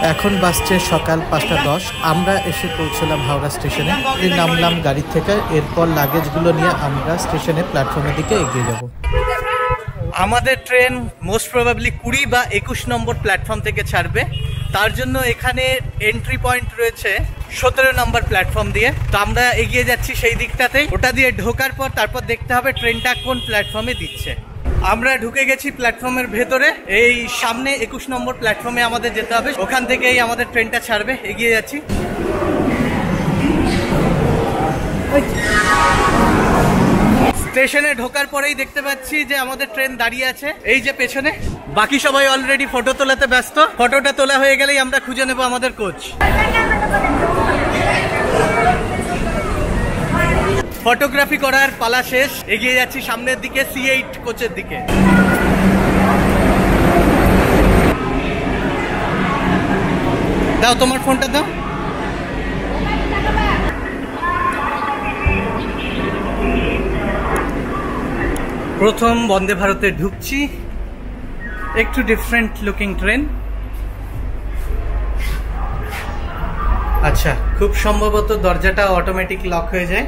এখন বাসছে সকাল 5:10। আমরা এসে পৌঁছলাম হাওড়া স্টেশনে। নামলাম গাড়ি থেকে, এরপর লাগেজগুলো নিয়ে আমরা স্টেশনে প্ল্যাটফর্মের দিকে এগিয়ে যাব। আমাদের ট্রেন মোস্ট প্রবাবলি 20 বা 21 নম্বর প্ল্যাটফর্ম থেকে ছাড়বে। তার জন্য এখানে এন্ট্রি পয়েন্ট রয়েছে 17 নম্বর প্ল্যাটফর্ম দিয়ে। তো আমরা এগিয়ে যাচ্ছি সেই দিকটাতেই। ওটা দিয়ে ঢোকার পর তারপর দেখতে হবে ট্রেনটা কোন প্ল্যাটফর্মে দিচ্ছে। আমরা ঢুকে গেছি প্ল্যাটফর্মের ভেতরে। এই সামনে 21 নম্বর প্ল্যাটফর্মে আমাদের যেতে হবে, ওখান থেকেই আমাদের ট্রেনটা ছাড়বে। এগিয়ে যাচ্ছি। স্টেশনে ঢোকার পরেই দেখতে পাচ্ছি যে আমাদের ট্রেন দাঁড়িয়ে আছে এই যে পেছনে। বাকি সবাই অলরেডি ফটো তোলাতে ব্যস্ত। ফটোটা তোলা হয়ে গেলেই আমরা খুঁজে নেব আমাদের কোচ। ফটোগ্রাফি করার পালা শেষ। এগিয়ে যাচ্ছি সামনের দিকে, C8 কোচের দিকে। দাও তোমার ফোনটা দাও। প্রথম বন্দে ভারতে ঢুকছি। একটু ডিফারেন্ট লুকিং ট্রেন। আচ্ছা, খুব সম্ভবত দরজাটা অটোমেটিক লক হয়ে যায়।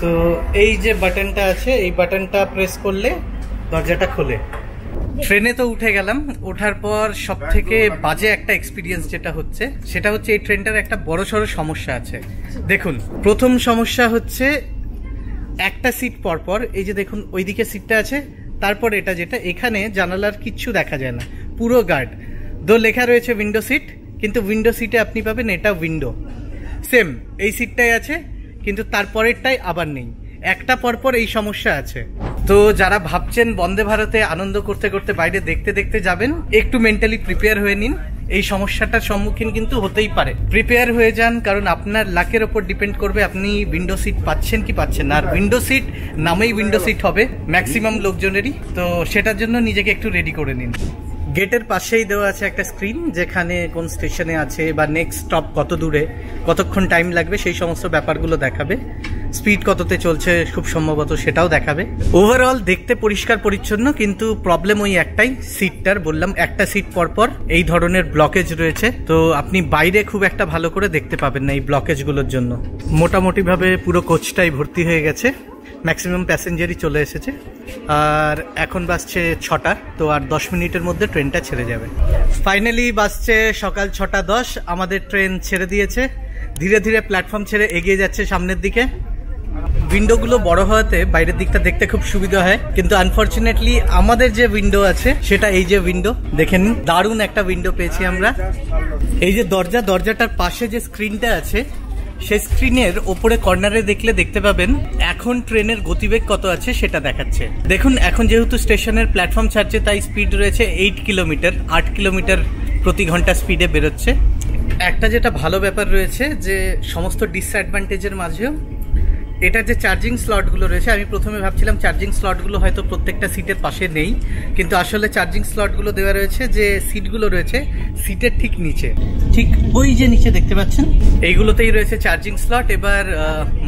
তো এই যে বাটনটা আছে, এই বাটনটা প্রেস করলে দরজাটা খোলে। ট্রেনে তো উঠে গেলাম। ওঠার পর সব থেকে বাজে একটা এক্সপিরিয়েন্স যেটা হচ্ছে, সেটা হচ্ছে এই ট্রেনটার একটা বড়সড় সমস্যা আছে। দেখুন, প্রথম সমস্যা হচ্ছে একটা সিট পরপর, এই যে দেখুন ওইদিকে সিটটা আছে, তারপর এটা যেটা, এখানে জানালার কিচ্ছু দেখা যায় না, পুরো গার্ড। দো লেখা রয়েছে উইন্ডো সিট, কিন্তু উইন্ডো সিটে আপনি পাবেন এটা উইন্ডো। সেম এই সিটটাই আছে, কিন্তু তারপরেরটাই আবার নেই। একটা পরপর এই সমস্যা আছে। তো যারা ভাবছেন বন্দে ভারতে আনন্দ করতে করতে বাইরে দেখতে দেখতে যাবেন, একটু মেন্টালি প্রিপেয়ার হয়ে নিন। এই সমস্যাটার সম্মুখীন কিন্তু হতেই পারে। প্রিপেয়ার হয়ে যান, কারণ আপনার লাকের ওপর ডিপেন্ড করবে আপনি উইন্ডো সিট পাচ্ছেন কি পাচ্ছেন না। আর উইন্ডো সিট নামেই উইন্ডো সিট হবে ম্যাক্সিমাম লোকজনেরই। তো সেটার জন্য নিজেকে একটু রেডি করে নিন। গেটের পাশেই দেওয়া আছে একটা স্ক্রিন, যেখানে কোন স্টেশনে আছে বা নেক্সট স্টপ কত দূরে, কতক্ষণ টাইম লাগবে, সেই সমস্ত ব্যাপারগুলো দেখাবে। স্পিড কততে চলছে খুব সম্ভবত সেটাও দেখাবে। ওভারঅল দেখতে পরিষ্কার পরিচ্ছন্ন, কিন্তু প্রবলেম ওই একটাই, সিটটার। বললাম একটা সিট পরপর এই ধরনের ব্লকেজ রয়েছে। তো আপনি বাইরে খুব একটা ভালো করে দেখতে পাবেন না এই ব্লকেজগুলোর জন্য। মোটামুটিভাবে পুরো কোচটাই ভর্তি হয়ে গেছে, ম্যাক্সিমাম প্যাসেঞ্জারই চলে এসেছে। আর এখন বাসছে 6টা। তো আর 10 মিনিটের মধ্যে ট্রেনটা ছেড়ে যাবে। ফাইনালি বাসছে সকাল 6:10। আমাদের ট্রেন ছেড়ে দিয়েছে। ধীরে ধীরে প্ল্যাটফর্ম ছেড়ে এগিয়ে যাচ্ছে সামনের দিকে। উইন্ডোগুলো বড় হওয়াতে বাইরের দিকটা দেখতে খুব সুবিধা হয়, কিন্তু আনফরচুনেটলি আমাদের যে উইন্ডো আছে সেটা এই যে উইন্ডো, দেখেন দারুণ একটা উইন্ডো পেয়েছি আমরা। এই যে দরজাটার পাশে যে স্ক্রিনটা আছে, সেই স্ক্রিনের ওপরে কর্নারে দেখলে দেখতে পাবেন এখন ট্রেনের গতিবেগ কত আছে সেটা দেখাচ্ছে। দেখুন, এখন যেহেতু স্টেশনের প্ল্যাটফর্ম ছাড়ছে, তাই স্পিড রয়েছে 8 কিলোমিটার, 8 কিলোমিটার প্রতি ঘন্টা স্পিডে বেরোচ্ছে। একটা যেটা ভালো ব্যাপার রয়েছে, যে সমস্ত ডিসঅ্যাডভান্টেজের মাঝেও এটার যে চার্জিং স্লটগুলো রয়েছে, আমি প্রথমে ভাবছিলাম চার্জিং স্লটগুলো হয়তো প্রত্যেকটা সিটের পাশে নেই, কিন্তু আসলে চার্জিং স্লটগুলো দেওয়া রয়েছে যে সিটগুলো রয়েছে সিটের ঠিক নিচে, ঠিক ওই যে নিচে দেখতে পাচ্ছেন, এইগুলোতেই রয়েছে চার্জিং স্লট। এবার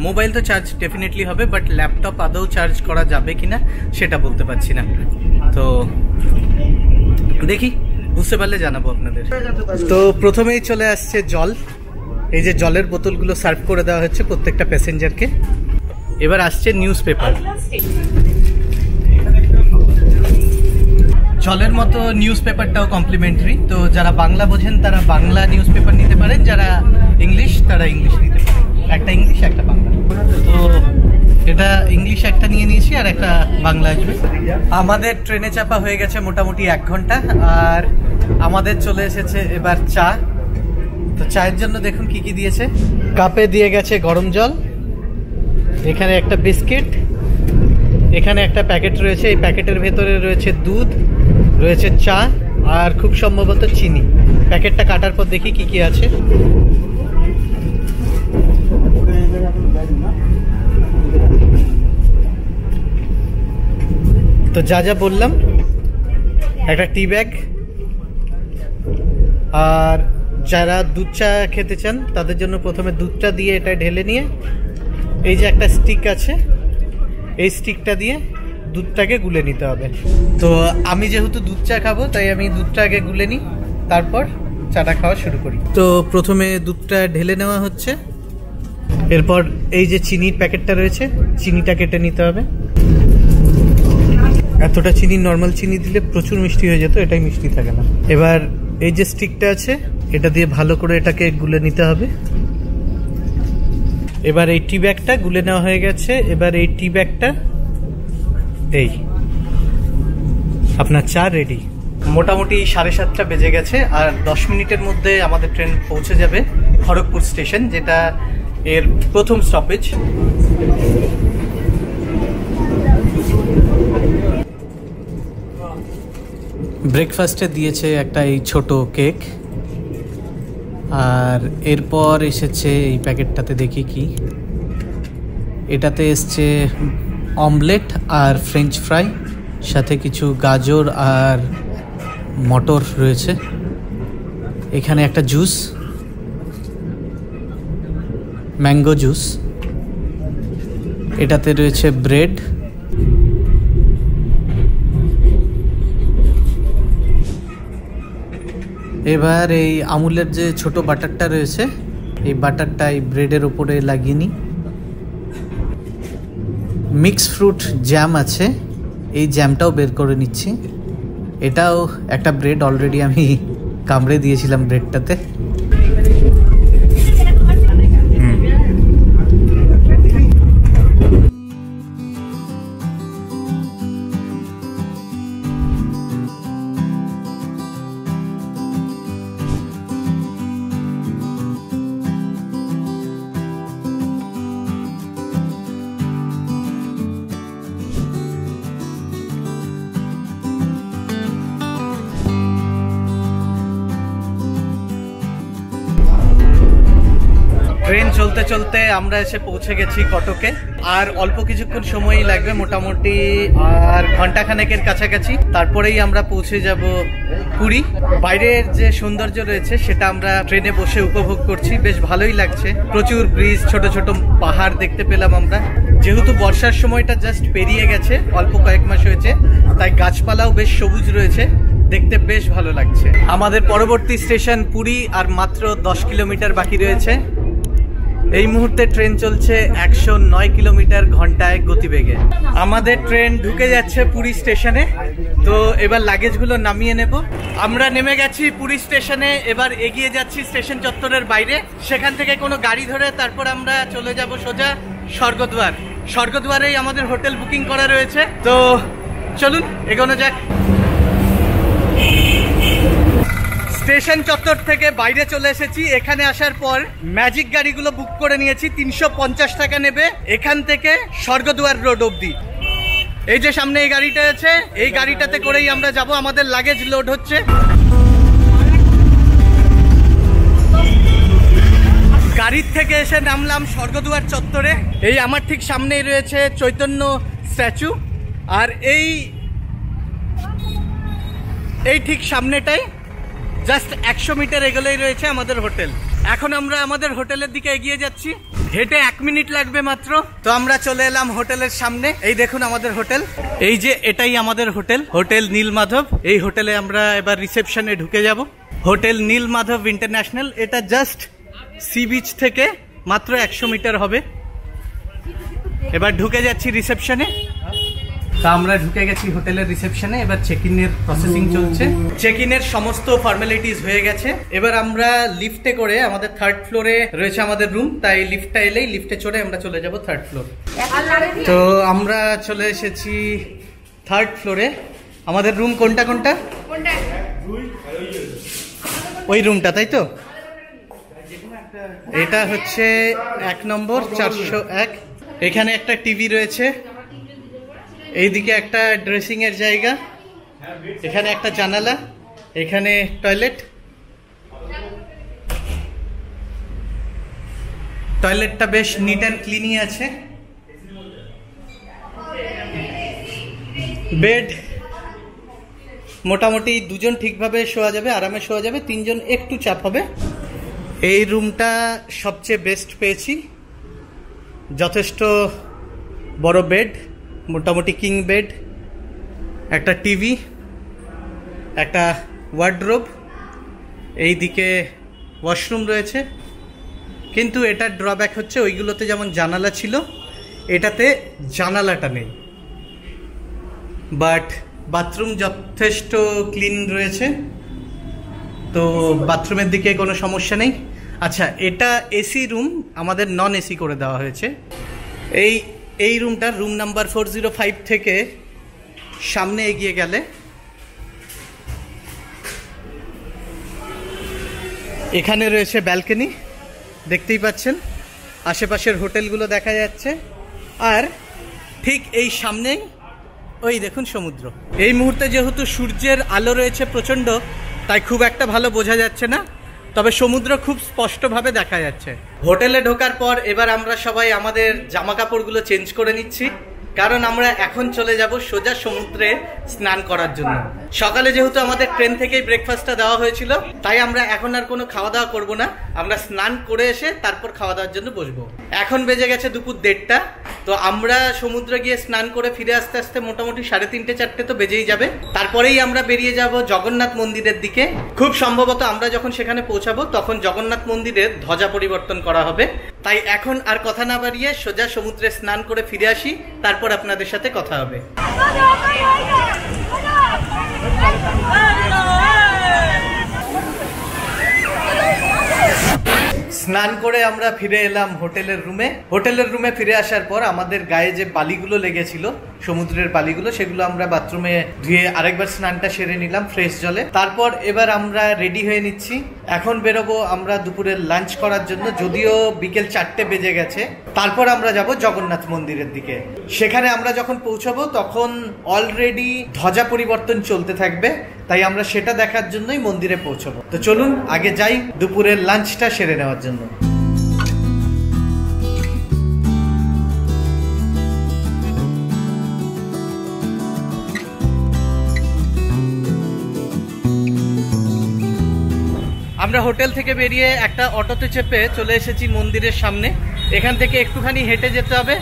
মোবাইল তো চার্জ ডেফিনেটলি হবে, বাট ল্যাপটপ আদৌ চার্জ করা যাবে কিনা সেটা বলতে পারছি না। তো দেখি, বুঝতে পারলে জানাবো আপনাদের। তো প্রথমেই চলে আসছে জল। এই যে জলের বোতলগুলো সার্ভ করে দেওয়া হচ্ছে প্রত্যেকটা প্যাসেঞ্জারকে। এবার আসছে নিউজ পেপার। জলের মতো নিউজ পেপারটাও কমপ্লিমেন্টারি। তো যারা বাংলা বোঝেন তারা বাংলা নিউজ পেপার নিতে পারেন, যারা ইংলিশ তারা ইংলিশ নিতে পারেন। একটা ইংলিশ একটা বাংলা। তো এটা ইংলিশ একটা নিয়ে নিয়েছি, আর একটা বাংলা আসবে। আমাদের ট্রেনে চাপা হয়ে গেছে মোটামুটি 1 ঘন্টা। আর আমাদের চলে এসেছে এবার চা। তো চায়ের জন্য দেখুন কি কি দিয়েছে। কাপে দিয়ে গেছে গরম জল, এখানে একটা বিস্কিট, এখানে একটা প্যাকেট রয়েছে, এই প্যাকেটের ভেতরে রয়েছে দুধ, রয়েছে চা, আর খুব সম্ভবত চিনি। প্যাকেটটা কাটার পর দেখি কি কি আছে। তো যা যা বললাম, একটা টি ব্যাগ, আর যারা দুধ চা খেতে চান তাদের জন্য প্রথমে দুধটা দিয়ে এটা ঢেলে নিয়ে এই যে একটা স্টিক আছে, এই স্টিকটা দিয়ে দুধটাকে গুলে নিতে হবে। তো আমি যেহেতু দুধ চা খাবো, তাই আমি দুধটা আগে গুলে নিই, তারপর চাটা খাওয়া শুরু করি। তো প্রথমে দুধটা ঢেলে নেওয়া হচ্ছে, এরপর এই যে চিনির প্যাকেটটা রয়েছে চিনিটা কেটে নিতে হবে। এতটা চিনি নর্মাল চিনি দিলে প্রচুর মিষ্টি হয়ে যেত, এটাই মিষ্টি থাকে না। এবার এই যে স্টিকটা আছে এটা দিয়ে ভালো করে এটাকে গুলে নিতে হবে। এবার এই টি ব্যাগটা গুলে নেওয়া হয়ে গেছে। এবার এই টি ব্যাগটা এই আপনার চা রেডি। মোটামুটি 7:30টা বেজে গেছে আর 10 মিনিটের মধ্যে আমাদের ট্রেন পৌঁছে যাবে খড়গপুর স্টেশন, যেটা এর প্রথম স্টপেজ। ব্রেকফাস্টে দিয়েছে একটা এই ছোট কেক, আর এরপর এসেছে এই প্যাকেটটাতে দেখি কি, এটাতে এসছে অমলেট আর ফ্রেঞ্চ ফ্রাই, সাথে কিছু গাজর আর মটর রয়েছে। এখানে একটা জুস, ম্যাঙ্গো জুস, এটাতে রয়েছে ব্রেড, এবার এই আমুলের যে ছোট বাটারটা রয়েছে এই বাটারটা এই ব্রেডের উপরে লাগিয়ে নিই। মিক্স ফ্রুট জ্যাম আছে, এই জ্যামটাও বের করে নিচ্ছি। এটাও একটা ব্রেড, অলরেডি আমি কামড়ে দিয়েছিলাম ব্রেডটাতে। ট্রেন চলতে চলতে আমরা এসে পৌঁছে গেছি কটকে, আর অল্প কিছুক্ষণ সময়ই লাগবে, মোটামুটি আর ঘন্টাখানেকের কাছাকাছি, তারপরেই আমরা পৌঁছে যাব পুরী। বাইরের যে সৌন্দর্য রয়েছে সেটা আমরা ট্রেনে বসে উপভোগ করছি, বেশ ভালোই লাগছে। প্রচুর ব্রিজ, ছোট ছোট পাহাড় দেখতে পেলাম আমরা। যেহেতু বর্ষার সময়টা জাস্ট পেরিয়ে গেছে, অল্প কয়েক মাস হয়েছে, তাই গাছপালাও বেশ সবুজ রয়েছে, দেখতে বেশ ভালো লাগছে। আমাদের পরবর্তী স্টেশন পুরী, আর মাত্র 10 কিলোমিটার বাকি রয়েছে। এই মুহূর্তে ট্রেন চলছে 109 কিলোমিটার ঘন্টায় গতিবেগে। আমাদের ট্রেন ঢুকে যাচ্ছে পুরী স্টেশনে, তো এবার লাগেজগুলো নামিয়ে নেব। আমরা নেমে গেছি পুরী স্টেশনে, এবার এগিয়ে যাচ্ছি স্টেশন চত্বরের বাইরে। সেখান থেকে কোনো গাড়ি ধরে তারপর আমরা চলে যাব সোজা স্বর্গদ্বার। স্বর্গদ্বারেই আমাদের হোটেল বুকিং করা রয়েছে, তো চলুন এগোনো যাক। স্টেশন চত্বর থেকে বাইরে চলে এসেছি। এখানে আসার পর ম্যাজিক গাড়িগুলো বুক করে নিয়েছি, 350 টাকা নেবে এখান থেকে স্বর্গদ্বার রোড অবধি। এই যে সামনে এই গাড়িটা আছে, এই গাড়িটাতে করেই আমরা যাব। আমাদের লাগেজ লোড হচ্ছে। গাড়ির থেকে এসে নামলাম স্বর্গদ্বার চত্বরে। এই আমার ঠিক সামনেই রয়েছে চৈতন্য স্ট্যাচু, আর এই ঠিক সামনেটাই জাস্ট 100 মিটার এগোলেই রয়েছে আমাদের হোটেল। এখন আমরা আমাদের হোটেলের দিকে এগিয়ে যাচ্ছি, হেঁটে 1 মিনিট লাগবে মাত্র। তো আমরা চলে এলাম হোটেলের সামনে। এই দেখুন আমাদের হোটেল, এই যে এটাই আমাদের হোটেল, হোটেল নীলমাধব। এই হোটেলে আমরা এবার রিসেপশনে ঢুকে যাব। হোটেল নীলমাধব ইন্টারন্যাশনাল, এটা জাস্ট সি বিচ থেকে মাত্র 100 মিটার হবে। এবার ঢুকে যাচ্ছি রিসেপশনে। তা আমরা ঢুকে গেছি হোটেলের রিসেপশনে, এবার চেক ইনের প্রসেসিং চলছে। চেক ইনের সমস্ত ফর্মালিটিস হয়ে গেছে। এবার আমরা লিফটে করে, আমাদের 3rd ফ্লোরে রয়েছে আমাদের রুম, তাই লিফটটা এলেই লিফটে চড়ে আমরা চলে যাব 3rd ফ্লোর। তো আমরা চলে এসেছি 3rd ফ্লোরে। আমাদের রুম কোনটা কোনটা? ওই রুমটা, তাই তো? এটা হচ্ছে 1 নম্বর 401। এখানে একটা টিভি রয়েছে, এইদিকে একটা ড্রেসিং এর জায়গা, এখানে একটা জানালা, এখানে টয়লেট। টয়লেটটা বেশ নিট অ্যান্ড ক্লিনই আছে। বেড মোটামুটি 2 জন ঠিকভাবে শোয়া যাবে, আরামে শোয়া যাবে, 3 জন একটু চাপ হবে। এই রুমটা সবচেয়ে বেস্ট পেয়েছি, যথেষ্ট বড় বেড, মোটামুটি কিং বেড, একটা টিভি, একটা ওয়ার্ডরোব, এই দিকে ওয়াশরুম রয়েছে, কিন্তু এটার ড্রব্যাক হচ্ছে ওইগুলোতে যেমন জানালা ছিল এটাতে জানালাটা নেই। বাট বাথরুম যথেষ্ট ক্লিন রয়েছে, তো বাথরুমের দিকে কোনো সমস্যা নেই। আচ্ছা, এটা এসি রুম, আমাদের নন এসি করে দেওয়া হয়েছে। এই রুমটা রুম নাম্বার 405 থেকে সামনে এগিয়ে গেলে এখানে রয়েছে ব্যালকনি, দেখতেই পাচ্ছেন, আশেপাশের হোটেলগুলো দেখা যাচ্ছে। আর ঠিক এই সামনেই ওই দেখুন সমুদ্র। এই মুহূর্তে যেহেতু সূর্যের আলো রয়েছে প্রচণ্ড, তাই খুব একটা ভালো বোঝা যাচ্ছে না, তবে সমুদ্র খুব স্পষ্টভাবে দেখা যাচ্ছে। হোটেলে ঢোকার পর এবার আমরা সবাই আমাদের জামা কাপড়গুলো চেঞ্জ করে নিচ্ছি, কারণ আমরা এখন চলে যাব সোজা সমুদ্রে স্নান করার জন্য। সকালে যেহেতু আমাদের ট্রেন থেকেই ব্রেকফাস্টটা দেওয়া হয়েছিল, তাই আমরা এখন আর কোনো খাওয়া দাওয়া করবো না, আমরা স্নান করে এসে তারপর খাওয়া দাওয়ার জন্য বসবো। এখন বেজে গেছে দুপুর 1:30, তো আমরা সমুদ্রে গিয়ে স্নান করে ফিরে আসতে আসতে মোটামুটি 3:30-4টে তো বেজেই যাবে। তারপরেই আমরা বেরিয়ে যাব জগন্নাথ মন্দিরের দিকে। খুব সম্ভবত আমরা যখন সেখানে পৌঁছাবো তখন জগন্নাথ মন্দিরের ধ্বজা পরিবর্তন করা হবে। তাই এখন আর কথা না বাড়িয়ে সোজা সমুদ্রে স্নান করে ফিরে আসি, তারপর আপনাদের সাথে কথা হবে। স্নান করে আমরা ফিরে এলাম হোটেলের রুমে ফিরে আসার পর আমাদের গায়ে যে বালিগুলো লেগেছিল, সমুদ্রের বালিগুলো, সেগুলো আমরা বাথরুমে ধুয়ে আরেকবার স্নানটা সেরে নিলাম ফ্রেশ জলে। তারপর এবার আমরা রেডি হয়ে নিচ্ছি, এখন বেরোবো আমরা দুপুরের লাঞ্চ করার জন্য, যদিও বিকেল 4টে বেজে গেছে। তারপর আমরা যাব জগন্নাথ মন্দিরের দিকে। সেখানে আমরা যখন পৌঁছাবো তখন অলরেডি ধ্বজা পরিবর্তন চলতে থাকবে, তাই আমরা সেটা দেখার জন্যই মন্দিরে পৌঁছবো। তো চলুন আগে যাই দুপুরের লাঞ্চটা সেরে নেওয়ার জন্য। আমরা হোটেল থেকে বেরিয়ে একটা অটোতে চেপে চলে এসেছি মন্দিরের সামনে। এখান থেকে একটুখানি হেঁটে যেতে হবে,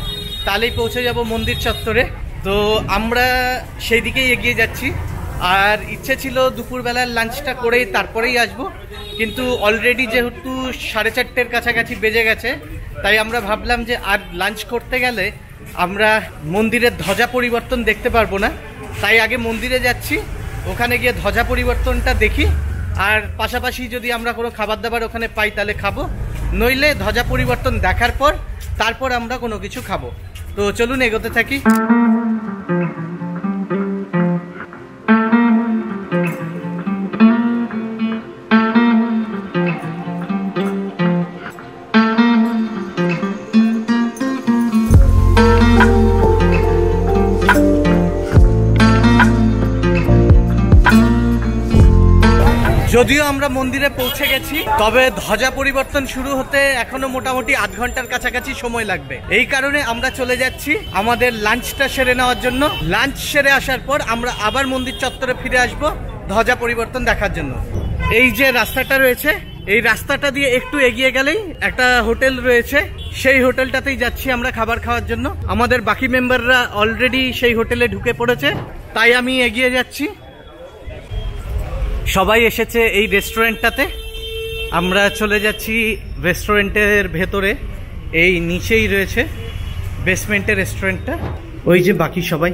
তাহলেই পৌঁছে যাব মন্দির চত্বরে। তো আমরা সেই দিকেই এগিয়ে যাচ্ছি। আর ইচ্ছে ছিল দুপুরবেলার লাঞ্চটা করেই তারপরেই আসবো, কিন্তু অলরেডি যেহেতু 4:30-এর কাছাকাছি বেজে গেছে, তাই আমরা ভাবলাম যে আর লাঞ্চ করতে গেলে আমরা মন্দিরের ধ্বজা পরিবর্তন দেখতে পারবো না, তাই আগে মন্দিরে যাচ্ছি, ওখানে গিয়ে ধ্বজা পরিবর্তনটা দেখি। আর পাশাপাশি যদি আমরা কোনো খাবার দাবার ওখানে পাই তাহলে খাবো, নইলে ধ্বজা পরিবর্তন দেখার পর তারপর আমরা কোনো কিছু খাবো। তো চলুন এগোতে থাকি। যদিও আমরা মন্দিরে পৌঁছে গেছি, তবে ধ্বজা পরিবর্তন শুরু হতে এখনো মোটামুটি আধ ঘন্টার কাছাকাছি সময় লাগবে। এই কারণে আমরা চলে যাচ্ছি আমাদের লাঞ্চটা সেরে নেওয়ার জন্য। লাঞ্চ সেরে আসার পর আমরা আবার মন্দির চত্বরে ফিরে আসব ধ্বজা পরিবর্তন দেখার জন্য। এই যে রাস্তাটা রয়েছে, এই রাস্তাটা দিয়ে একটু এগিয়ে গেলেই একটা হোটেল রয়েছে, সেই হোটেলটাতেই যাচ্ছি আমরা খাবার খাওয়ার জন্য। আমাদের বাকি মেম্বাররা অলরেডি সেই হোটেলে ঢুকে পড়েছে, তাই আমি এগিয়ে যাচ্ছি। সবাই এসেছে এই রেস্টুরেন্টটাতে, আমরা চলে যাচ্ছি রেস্টুরেন্টের ভেতরে। এই নিচেই রয়েছে বেসমেন্টের রেস্টুরেন্টটা। ওই যে বাকি সবাই,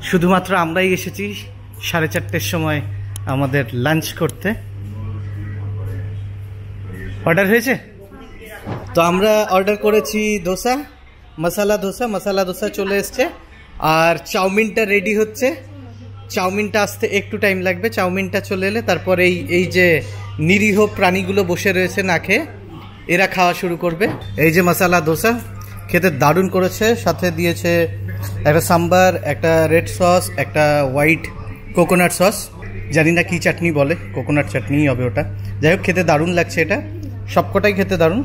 শুধুমাত্র আমরাই এসেছি 4:30-এর সময় আমাদের লাঞ্চ করতে। অর্ডার হয়েছে, তো আমরা অর্ডার করেছি দোসা, মশালা দোসা চলে এসছে, আর চাউমিনটা রেডি হচ্ছে। চাউমিনটা আসতে একটু টাইম লাগবে, চাউমিনটা চলে এলে তারপর এই যে নিরীহ প্রাণীগুলো বসে রয়েছে না খেয়ে, এরা খাওয়া শুরু করবে। এই যে মশালা দোসা খেতে দারুণ করেছে, সাথে দিয়েছে একটা সাম্বার, একটা রেড সস, একটা হোয়াইট কোকোনাট সস, জানি না কি চাটনি বলে, কোকোনাট চাটনিই হবে ওটা। যাই হোক, খেতে দারুণ লাগছে, এটা সবকটাই খেতে দারুণ।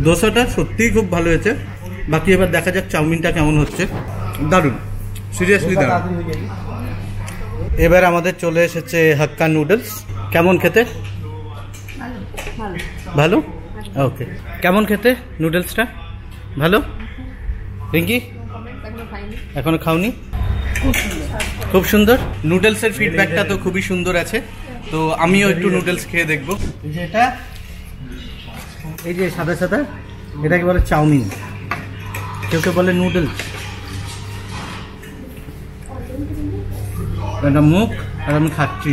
দোসাটা সত্যিই খুব ভালো হয়েছে। বাকি এবার দেখা যাক চাউমিনটা কেমন হচ্ছে। দারুণ, সিরিয়াসলি দারুণ। এবার আমাদের চলে এসেছে হাক্কা নুডলস। কেমন খেতে? ভালো, ওকে। কেমন খেতে নুডলসটা? ভালো। রিঙ্কি এখনো খাওনি? খুব সুন্দর। নুডলসের ফিডব্যাকটা তো খুবই সুন্দর আছে, তো আমিও একটু নুডলস খেয়ে দেখবো। এই যে এটা, এই যে সাদা সাদা, এটাকে বলে চাউমিন, কেউ কেউ বলে নুডলস। এটা মুখ আর আমি খাচ্ছি।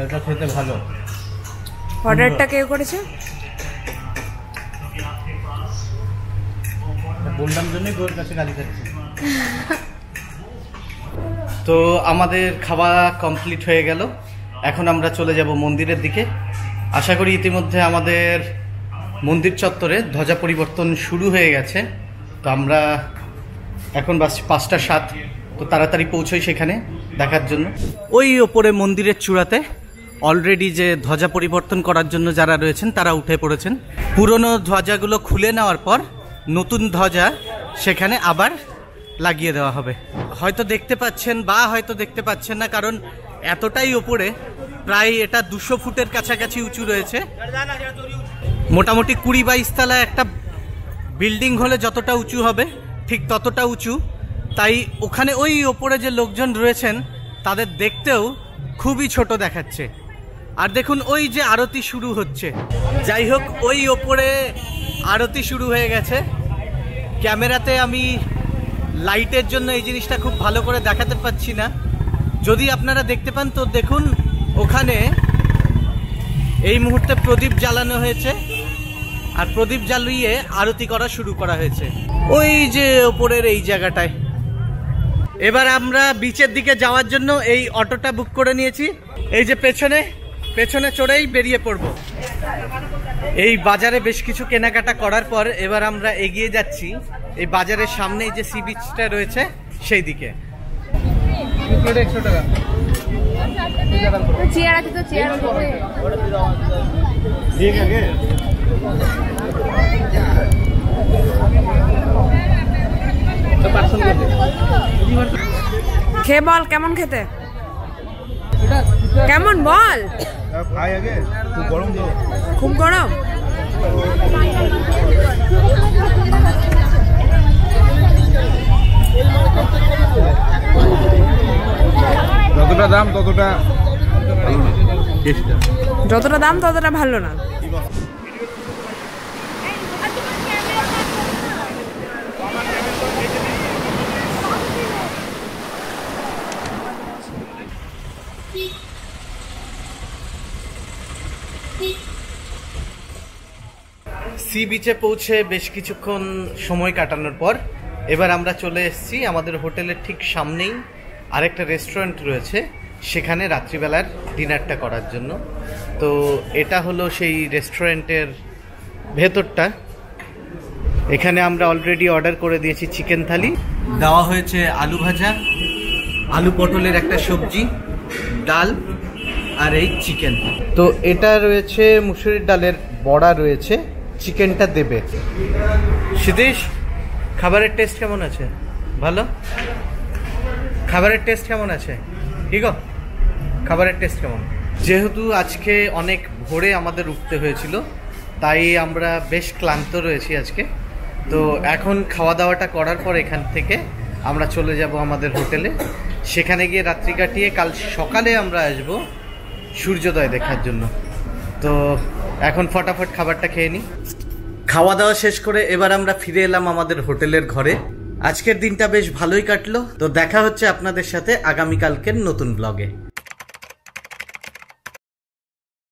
এটা খেতে ভালো। অর্ডারটা কে করেছে? বললাম জন্যই তোর কাছে গালি খাচ্ছি। তো আমাদের খাওয়া কমপ্লিট হয়ে গেল, এখন আমরা চলে যাব মন্দিরের দিকে। আশা করি ইতিমধ্যে আমাদের মন্দির চত্বরে ধ্বজা পরিবর্তন শুরু হয়ে গেছে। তো আমরা এখন বাস 5:07, তো তাড়াতাড়ি পৌঁছই সেখানে দেখার জন্য। ওই ওপরে মন্দিরের চূড়াতে অলরেডি যে ধ্বজা পরিবর্তন করার জন্য যারা রয়েছেন তারা উঠে পড়েছেন। পুরনো ধ্বজাগুলো খুলে নেওয়ার পর নতুন ধ্বজা সেখানে আবার লাগিয়ে দেওয়া হবে। হয়তো দেখতে পাচ্ছেন বা হয়তো দেখতে পাচ্ছেন না, কারণ এতটাই ওপরে, প্রায় এটা 200 ফুটের কাছাকাছি উঁচু রয়েছে। মোটামুটি 20-22 তলা একটা বিল্ডিং হলে যতটা উঁচু হবে ঠিক ততটা উঁচু। তাই ওখানে ওই ওপরে যে লোকজন রয়েছেন তাদের দেখতেও খুবই ছোট দেখাচ্ছে। আর দেখুন ওই যে আরতি শুরু হচ্ছে। যাই হোক, ওই ওপরে আরতি শুরু হয়ে গেছে। ক্যামেরাতে আমি লাইটের জন্য এই জিনিসটা খুব ভালো করে দেখাতে পাচ্ছি না, যদি আপনারা দেখতে পান তো দেখুন ওখানে এই মুহূর্তে প্রদীপ জ্বালানো হয়েছে আর প্রদীপ জ্বালিয়ে আরতি করা শুরু করা হয়েছে ওই যে ওপরের এই জায়গাটায়। এবার আমরা বিচের দিকে যাওয়ার জন্য এই অটোটা বুক করে নিয়েছি। এই যে পেছনে পেছনে চড়েই বেরিয়ে পড়ব। এই বাজারে বেশ কিছু কেনাকাটা করার পর এবার আমরা এগিয়ে যাচ্ছি এই বাজারের সামনে যে সি বিচটা রয়েছে সেই দিকে। 100 টাকা চেয়ার আছে, তো চেয়ার খেয়ে বল কেমন খেতে, কেমন বল। খুব গরম। যতটা দাম ততটা যতটা দাম ততটা ভালো না। সি বিচে পৌঁছে বেশ কিছুক্ষণ সময় কাটানোর পর এবার আমরা চলে এসেছি আমাদের হোটেলের ঠিক সামনেই আরেকটা রেস্টুরেন্ট রয়েছে, সেখানে রাত্রিবেলার ডিনারটা করার জন্য। তো এটা হলো সেই রেস্টুরেন্টের ভেতরটা। এখানে আমরা অলরেডি অর্ডার করে দিয়েছি চিকেন থালি, দেওয়া হয়েছে আলু ভাজা, আলু পটলের একটা সবজি, ডাল আর এই চিকেন। তো এটা রয়েছে মুসুরির ডালের বড়া রয়েছে, চিকেনটা দেবে। সিদ্ধেশ, খাবারের টেস্ট কেমন আছে? ভালো? খাবারের টেস্ট কেমন আছে? ঠিক আছে, খাবারের টেস্ট কেমন? যেহেতু আজকে অনেক ভোরে আমাদের উঠতে হয়েছিল তাই আমরা বেশ ক্লান্ত রয়েছি আজকে। তো এখন খাওয়া দাওয়াটা করার পর এখান থেকে আমরা চলে যাব আমাদের হোটেলে, সেখানে গিয়ে রাত্রি কাটিয়ে কাল সকালে আমরা আসব সূর্যোদয় দেখার জন্য। তো এখন ফটাফট খাবারটা খেয়ে নিই। খাওয়া দাওয়া শেষ করে এবার আমরা ফিরে এলাম আমাদের হোটেলের ঘরে। আজকের দিনটা বেশ ভালোই কাটলো। তো দেখা হচ্ছে আপনাদের সাথে আগামীকালকের নতুন ব্লগে।